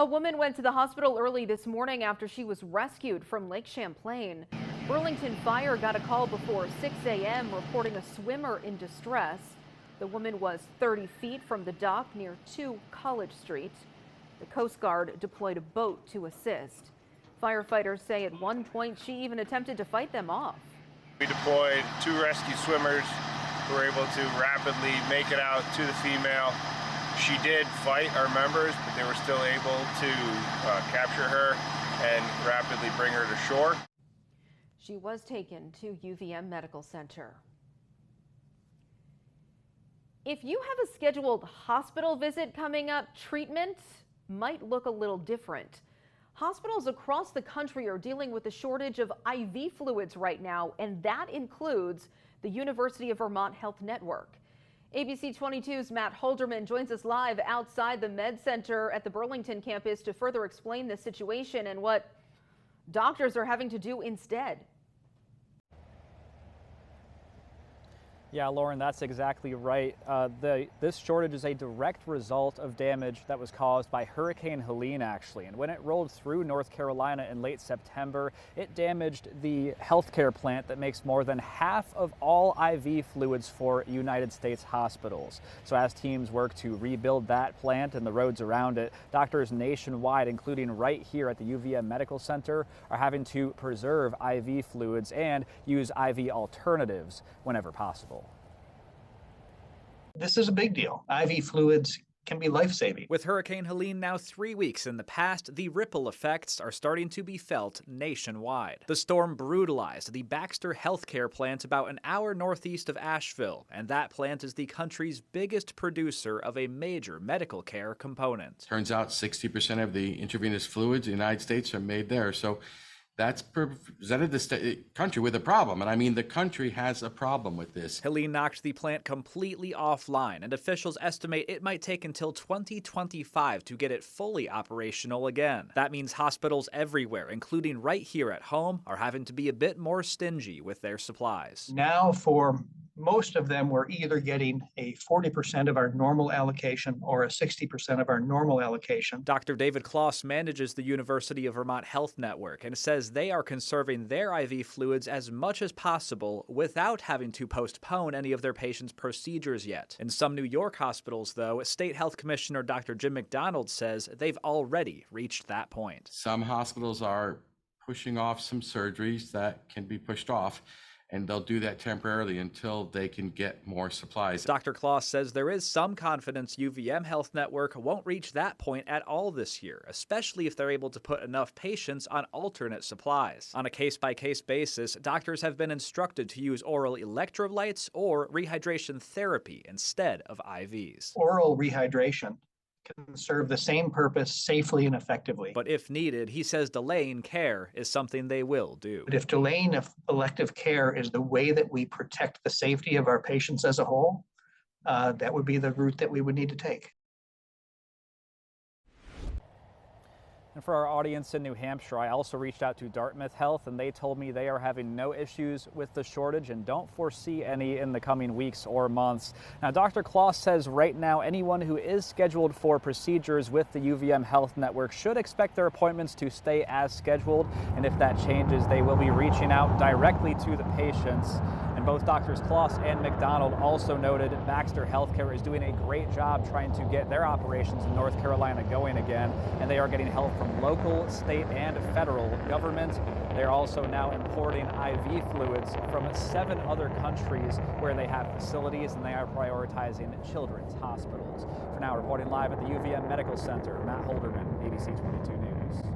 A woman went to the hospital early this morning after she was rescued from Lake Champlain. Burlington Fire got a call before 6 a.m. reporting a swimmer in distress. The woman was 30 feet from the dock near 2 College Street. The Coast Guard deployed a boat to assist. Firefighters say at one point she even attempted to fight them off. We deployed 2 rescue swimmers who were able to rapidly make it out to the female. She did fight our members, but they were still able to capture her and rapidly bring her to shore. She was taken to UVM Medical Center. If you have a scheduled hospital visit coming up, treatment might look a little different. Hospitals across the country are dealing with a shortage of IV fluids right now, and that includes the University of Vermont Health Network. ABC 22's Matt Holderman joins us live outside the Med Center at the Burlington campus to further explain the situation and what doctors are having to do instead. Yeah, Lauren, that's exactly right. This shortage is a direct result of damage that was caused by Hurricane Helene, actually. And when it rolled through North Carolina in late September, it damaged the healthcare plant that makes more than half of all IV fluids for United States hospitals. So as teams work to rebuild that plant and the roads around it, doctors nationwide, including right here at the UVM Medical Center, are having to preserve IV fluids and use IV alternatives whenever possible. This is a big deal. IV fluids can be life-saving. With Hurricane Helene now 3 weeks in the past, the ripple effects are starting to be felt nationwide. The storm brutalized the Baxter healthcare plant about an hour northeast of Asheville, and that plant is the country's biggest producer of a major medical care component. Turns out 60% of the intravenous fluids in the United States are made there. So that's presented the country with a problem. And I mean, the country has a problem with this. Helene knocked the plant completely offline, and officials estimate it might take until 2025 to get it fully operational again. That means hospitals everywhere, including right here at home, are having to be a bit more stingy with their supplies. Now, for most of them, we're either getting a 40% of our normal allocation or a 60% of our normal allocation. Dr. David Kloss manages the University of Vermont Health Network and says they are conserving their IV fluids as much as possible without having to postpone any of their patients' procedures yet. In some New York hospitals, though, State Health Commissioner Dr. Jim McDonald says they've already reached that point. Some hospitals are pushing off some surgeries that can be pushed off, and they'll do that temporarily until they can get more supplies. Dr. Kloss says there is some confidence UVM Health Network won't reach that point at all this year, especially if they're able to put enough patients on alternate supplies. On a case-by-case basis, doctors have been instructed to use oral electrolytes or rehydration therapy instead of IVs. Oral rehydration can serve the same purpose safely and effectively. But if needed, he says delaying care is something they will do. But if delaying elective care is the way that we protect the safety of our patients as a whole, that would be the route that we would need to take. And for our audience in New Hampshire, I also reached out to Dartmouth Health, and they told me they are having no issues with the shortage and don't foresee any in the coming weeks or months. Now, Dr. Kloss says right now anyone who is scheduled for procedures with the UVM Health Network should expect their appointments to stay as scheduled, and if that changes, they will be reaching out directly to the patients. And both Drs. Kloss and McDonald also noted Baxter Healthcare is doing a great job trying to get their operations in North Carolina going again, and they are getting help from local, state, and federal government. They're also now importing IV fluids from 7 other countries where they have facilities, and they are prioritizing children's hospitals. For now, reporting live at the UVM Medical Center, Matt Holderman, ABC 22 News.